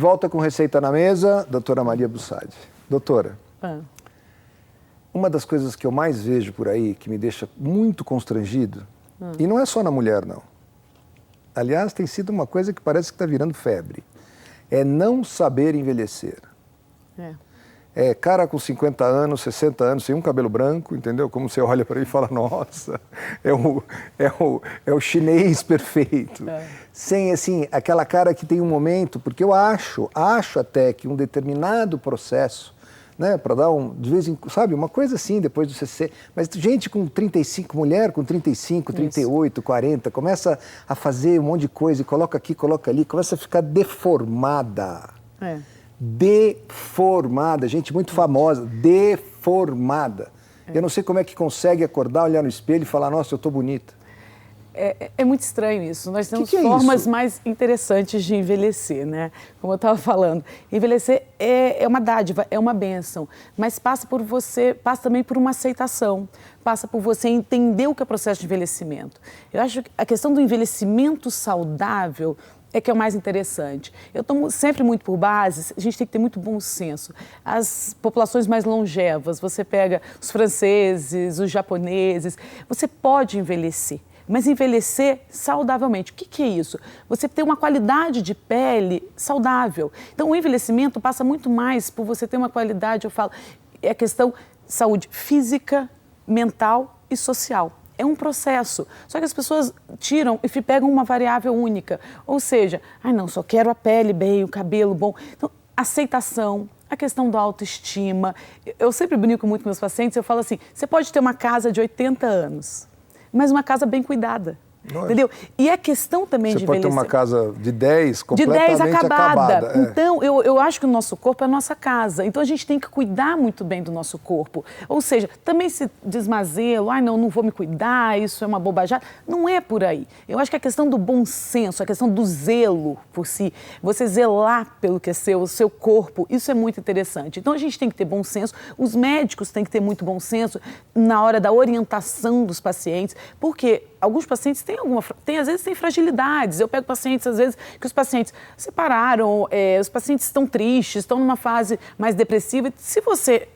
volta com Receita na Mesa, doutora Maria Bussadi. Doutora, uma das coisas que eu mais vejo por aí, que me deixa muito constrangido, e não é só na mulher, não. Aliás, tem sido uma coisa que parece que está virando febre. É não saber envelhecer. É cara com 50 anos, 60 anos, sem um cabelo branco, entendeu? Como você olha para ele e fala, nossa, é o chinês perfeito. Sem, assim, aquela cara que tem um momento, porque eu acho até que um determinado processo, né, para dar de vez em quando, sabe, uma coisa assim, depois do 60, mas gente com 35, mulher com 35, 38, 40, começa a fazer um monte de coisa, e coloca aqui, coloca ali, começa a ficar deformada. Deformada, gente muito famosa, deformada. Eu não sei como é que consegue acordar, olhar no espelho e falar, nossa, eu tô bonita. É muito estranho isso. Nós temos formas mais interessantes de envelhecer, né? Como eu estava falando. Envelhecer é uma dádiva, é uma bênção, mas passa também por uma aceitação, passa por você entender o que é o processo de envelhecimento. Eu acho que a questão do envelhecimento saudável é que é o mais interessante. Eu tomo sempre muito por bases, a gente tem que ter muito bom senso. As populações mais longevas, você pega os franceses, os japoneses, você pode envelhecer, mas envelhecer saudavelmente. O que é isso? Você ter uma qualidade de pele saudável. Então, o envelhecimento passa muito mais por você ter uma qualidade, eu falo, é a questão de saúde física, mental e social. É um processo, só que as pessoas tiram e pegam uma variável única, ou seja, não, só quero a pele bem, o cabelo bom. Então, aceitação, a questão da autoestima. Eu sempre brinco muito com meus pacientes, eu falo assim, você pode ter uma casa de 80 anos, mas uma casa bem cuidada. Nossa. Entendeu? E a questão também de envelhecer... Você pode ter uma casa de 10 completamente acabada. Então, eu acho que o nosso corpo é a nossa casa. Então, a gente tem que cuidar muito bem do nosso corpo. Ou seja, também se desmazelo, não vou me cuidar, isso é uma bobajada. Não é por aí. Eu acho que a questão do bom senso, a questão do zelo por si, você zelar pelo que é o seu corpo, isso é muito interessante. Então, a gente tem que ter bom senso. Os médicos têm que ter muito bom senso na hora da orientação dos pacientes, porque alguns pacientes às vezes têm fragilidades. Eu pego pacientes, às vezes, que os pacientes separaram, os pacientes estão tristes, estão numa fase mais depressiva. Se você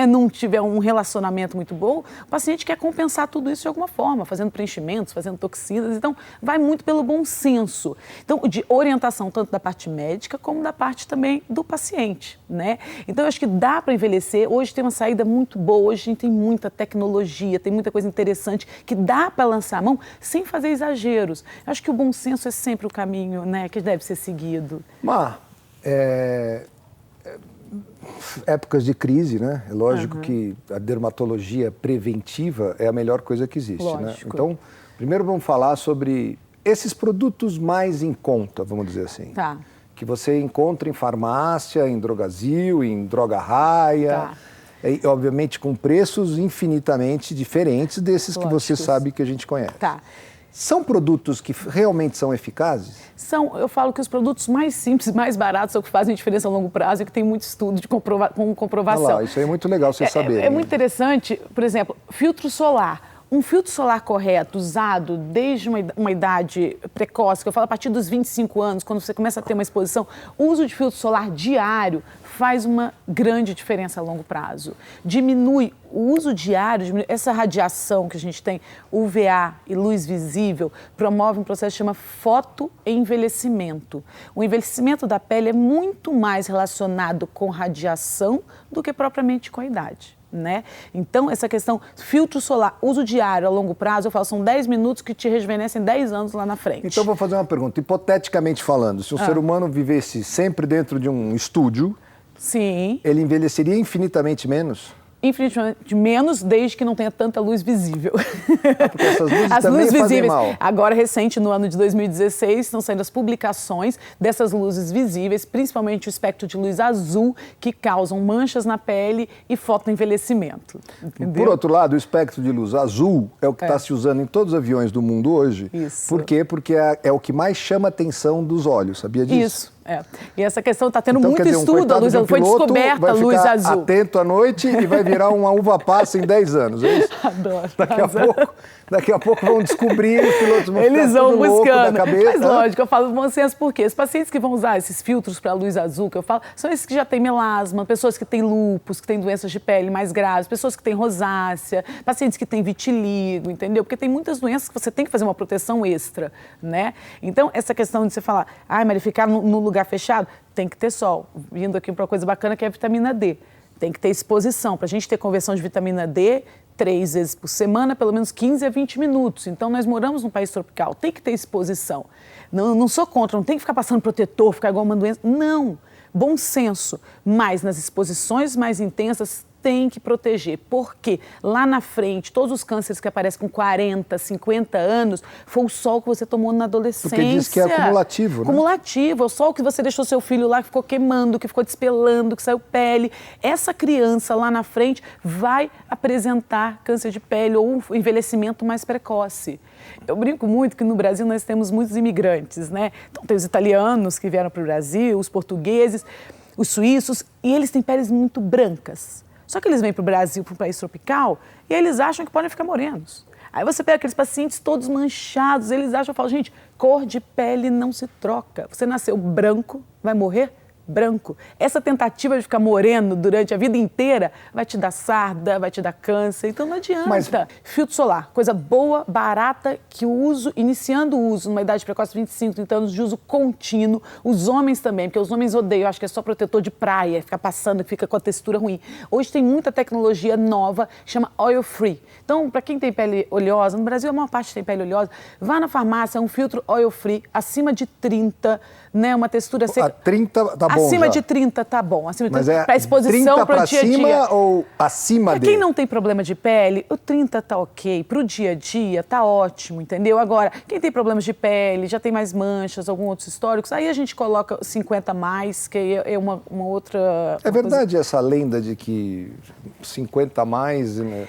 não tiver um relacionamento muito bom, o paciente quer compensar tudo isso de alguma forma, fazendo preenchimentos, fazendo toxinas. Então, vai muito pelo bom senso. Então, de orientação tanto da parte médica como da parte também do paciente, né? Então, eu acho que dá para envelhecer. Hoje tem uma saída muito boa, hoje a gente tem muita tecnologia, tem muita coisa interessante que dá para lançar a mão sem fazer exageros. Eu acho que o bom senso é sempre o caminho, né, que deve ser seguido. Épocas de crise, né? É lógico que a dermatologia preventiva é a melhor coisa que existe, né? Então, primeiro vamos falar sobre esses produtos mais em conta, vamos dizer assim. Que você encontra em farmácia, em drogazil, em droga raia, e, obviamente com preços infinitamente diferentes desses que você sabe que a gente conhece. São produtos que realmente são eficazes? Eu falo que os produtos mais simples, mais baratos, são os que fazem diferença a longo prazo e que tem muito estudo com comprovação. Isso aí é muito legal você saber. É muito interessante, por exemplo, filtro solar. Um filtro solar correto, usado desde uma idade precoce, que eu falo a partir dos 25 anos, quando você começa a ter uma exposição, o uso de filtro solar diário faz uma grande diferença a longo prazo. Diminui o uso diário, essa radiação que a gente tem, UVA e luz visível, promove um processo que chama fotoenvelhecimento. O envelhecimento da pele é muito mais relacionado com radiação do que propriamente com a idade. Né? Então, essa questão, filtro solar, uso diário a longo prazo, eu falo, são 10 minutos que te rejuvenescem 10 anos lá na frente. Então, vou fazer uma pergunta. Hipoteticamente falando, se o ser humano vivesse sempre dentro de um estúdio, ele envelheceria infinitamente menos? Infinitamente menos, desde que não tenha tanta luz visível. Porque essas luzes também fazem mal. Agora, recente, no ano de 2016, estão saindo as publicações dessas luzes visíveis, principalmente o espectro de luz azul, que causam manchas na pele e fotoenvelhecimento. Entendeu? Por outro lado, o espectro de luz azul é o que está se usando em todos os aviões do mundo hoje. Isso. Por quê? Porque é o que mais chama a atenção dos olhos, sabia disso? E essa questão está tendo então, muito dizer, estudo, a luz foi descoberta a luz azul. Atento à noite e vai virar uma uva passa em 10 anos, é isso? Adoro. Daqui a pouco vão descobrir, os pilotos vão Eles ficar vão tudo louco da cabeça. Mas lógico, eu falo bom senso por quê? Os pacientes que vão usar esses filtros para luz azul que eu falo, são esses que já têm melasma, pessoas que têm lúpus, que têm doenças de pele mais graves, pessoas que têm rosácea, pacientes que têm vitiligo, entendeu? Porque tem muitas doenças que você tem que fazer uma proteção extra, né? Então, essa questão de você falar, Maria, ficar no lugar fechado, tem que ter sol. Vindo aqui para uma coisa bacana que é a vitamina D. Tem que ter exposição. Para a gente ter conversão de vitamina D, 3 vezes por semana, pelo menos 15 a 20 minutos. Então, nós moramos num país tropical, tem que ter exposição. Não sou contra, não tem que ficar passando protetor, ficar igual uma doença. Não, bom senso. Mas nas exposições mais intensas, tem que proteger, porque lá na frente, todos os cânceres que aparecem com 40, 50 anos, foi o sol que você tomou na adolescência. Porque diz que é acumulativo, né? Acumulativo, é o sol que você deixou seu filho lá, que ficou queimando, que ficou despelando, que saiu pele. Essa criança lá na frente vai apresentar câncer de pele ou um envelhecimento mais precoce. Eu brinco muito que no Brasil nós temos muitos imigrantes, né? Então tem os italianos que vieram para o Brasil, os portugueses, os suíços, e eles têm peles muito brancas. Só que eles vêm para o Brasil, para um país tropical, e eles acham que podem ficar morenos. Aí você pega aqueles pacientes todos manchados, eles acham, eu falo, gente, cor de pele não se troca. Você nasceu branco, vai morrer branco. Essa tentativa de ficar moreno durante a vida inteira vai te dar sarda, vai te dar câncer, então não adianta. Mas... Filtro solar, coisa boa, barata, que o uso, iniciando o uso numa idade precoce, 25, 30 anos, de uso contínuo. Os homens também, porque os homens odeiam, acho que é só protetor de praia, fica passando, fica com a textura ruim. Hoje tem muita tecnologia nova, chama oil free. Então, para quem tem pele oleosa, no Brasil a maior parte tem pele oleosa, vá na farmácia, um filtro oil free, acima de 30, né, uma textura seca. 30 tá bom. Acima já. de 30 tá bom. Acima de 30, mas para exposição para o dia a dia. Cima ou acima dele? Quem não tem problema de pele, o 30 tá ok. Para o dia a dia tá ótimo, entendeu? Agora, quem tem problemas de pele, já tem mais manchas, alguns outros históricos, aí a gente coloca 50 mais, que é uma outra... É verdade essa lenda de que 50 a mais, né?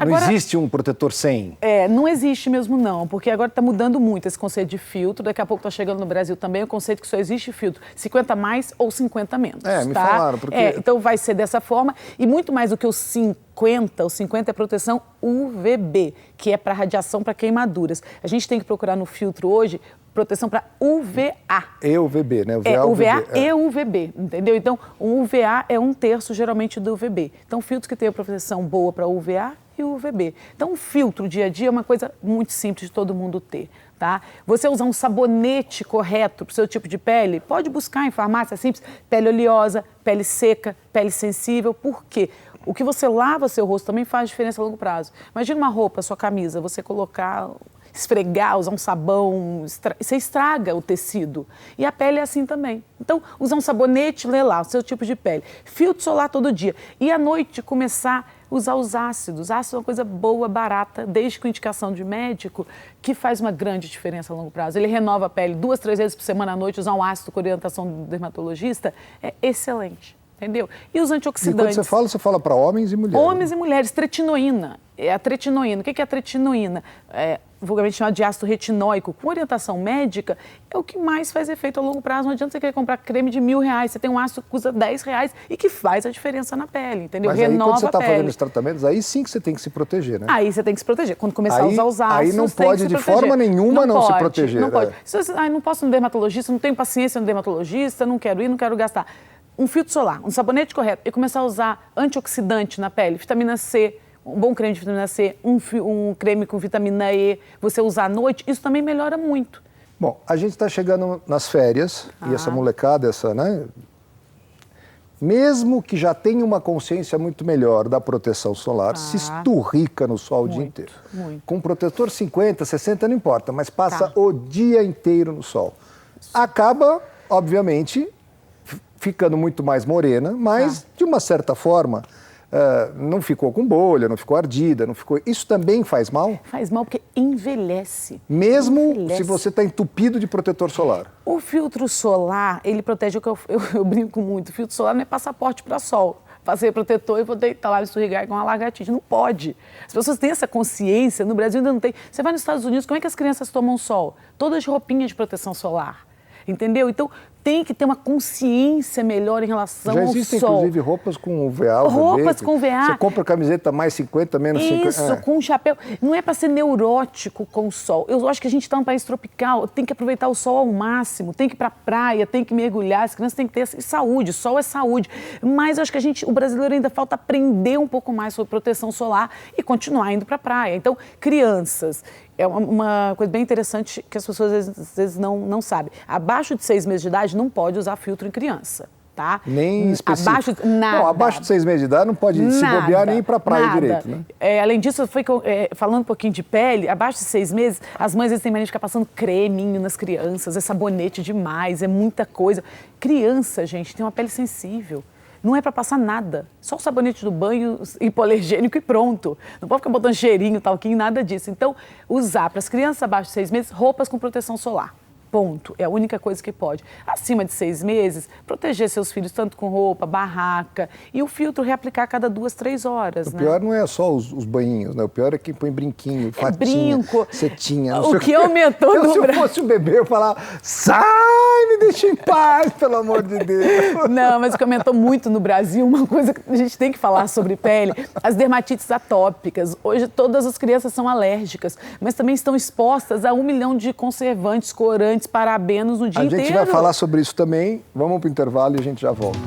Não existe um protetor 100? Não existe mesmo não, porque agora está mudando muito esse conceito de filtro, daqui a pouco está chegando no Brasil também o conceito que só existe filtro 50 mais ou 50 menos. Me falaram, porque... então vai ser dessa forma, e muito mais do que os 50 é proteção UVB, que é para radiação, para queimaduras. A gente tem que procurar no filtro hoje proteção para UVA. E UVB, né? UVA e UVB, entendeu? Então, o UVA é 1/3 geralmente do UVB. Então, filtros que têm a proteção boa para UVA e UVB. Então, um filtro dia a dia é uma coisa muito simples de todo mundo ter, tá? Você usar um sabonete correto para o seu tipo de pele, pode buscar em farmácia simples, pele oleosa, pele seca, pele sensível. Por quê? O que você lava seu rosto também faz diferença a longo prazo. Imagina uma roupa, sua camisa, você colocar... esfregar, usar um sabão, você estraga o tecido. E a pele é assim também. Então, usar um sabonete, lê lá o seu tipo de pele. Filtro solar todo dia. E à noite começar a usar os ácidos. Ácido é uma coisa boa, barata, desde com indicação de médico, que faz uma grande diferença a longo prazo. Ele renova a pele 2, 3 vezes por semana à noite, usar um ácido com orientação do dermatologista é excelente. Entendeu? E os antioxidantes... E quando você fala para homens e mulheres? Homens e mulheres. Tretinoína. A tretinoína. O que é a tretinoína? Vulgarmente chamado de ácido retinóico. Com orientação médica, é o que mais faz efeito a longo prazo. Não adianta você querer comprar creme de R$1.000. Você tem um ácido que custa R$10 e que faz a diferença na pele, entendeu? Mas renova aí, quando você está fazendo os pela tratamentos, aí sim que você tem que se proteger, né? Aí você tem que se proteger. Quando começar a usar os ácidos, aí não pode de forma nenhuma não se proteger. Não pode. Não posso ir no dermatologista, não tenho paciência no dermatologista, não quero ir, não quero gastar. Um filtro solar, um sabonete correto e começar a usar antioxidante na pele, vitamina C, um bom creme de vitamina C, um creme com vitamina E, você usar à noite, isso também melhora muito. Bom, a gente está chegando nas férias e essa molecada, né? Mesmo que já tenha uma consciência muito melhor da proteção solar, se esturrica no sol o dia inteiro. Muito. Com protetor 50, 60, não importa, mas passa o dia inteiro no sol. Acaba, obviamente... ficando muito mais morena, mas de uma certa forma não ficou com bolha, não ficou ardida, não ficou... Isso também faz mal? Faz mal porque envelhece. Mesmo se você está entupido de protetor solar? O filtro solar, ele protege o que eu brinco muito. O filtro solar não é passaporte para sol. Passei protetor e vou deitar lá e escorregar com uma lagartixa. Não pode. As pessoas têm essa consciência, no Brasil ainda não tem. Você vai nos Estados Unidos, como é que as crianças tomam sol? Todas de roupinha de proteção solar. Entendeu? Então, tem que ter uma consciência melhor em relação ao sol. Já existem, inclusive, roupas com UVA. Roupas com UVA. Você compra camiseta mais 50, menos 50. Isso, com um chapéu. Não é para ser neurótico com o sol. Eu acho que a gente está num país tropical, tem que aproveitar o sol ao máximo, tem que ir para a praia, tem que mergulhar, as crianças têm que ter saúde, sol é saúde. Mas eu acho que o brasileiro ainda falta aprender um pouco mais sobre proteção solar e continuar indo para a praia. Então, crianças... É uma coisa bem interessante que as pessoas às vezes não sabem. Abaixo de 6 meses de idade não pode usar filtro em criança, tá? Nem específico. Nada. Não, abaixo de 6 meses de idade não pode se bobear nem ir para a praia direito, né? Além disso, falando um pouquinho de pele, abaixo de 6 meses, as mães às vezes têm mania de ficar passando creminho nas crianças, é sabonete demais, é muita coisa. Criança, gente, tem uma pele sensível. Não é para passar nada, só o sabonete do banho, hipoalergênico e pronto. Não pode ficar botando cheirinho, talquinho, nada disso. Então, usar para as crianças abaixo de 6 meses, roupas com proteção solar. Ponto. É a única coisa que pode. Acima de 6 meses, proteger seus filhos tanto com roupa, barraca e o filtro reaplicar a cada 2, 3 horas. O pior não é só os banhinhos, né? O pior é quem põe brinquinho, fatinha, brinco, cetinha. O que aumentou no Brasil. Se eu fosse um bebê, eu falava, sai, me deixa em paz, pelo amor de Deus. Não, mas o que aumentou muito no Brasil, uma coisa que a gente tem que falar sobre pele, as dermatites atópicas. Hoje todas as crianças são alérgicas, mas também estão expostas a 1 milhão de conservantes, corantes, parabenos no dia inteiro. A gente vai falar sobre isso também. Vamos para o intervalo e a gente já volta.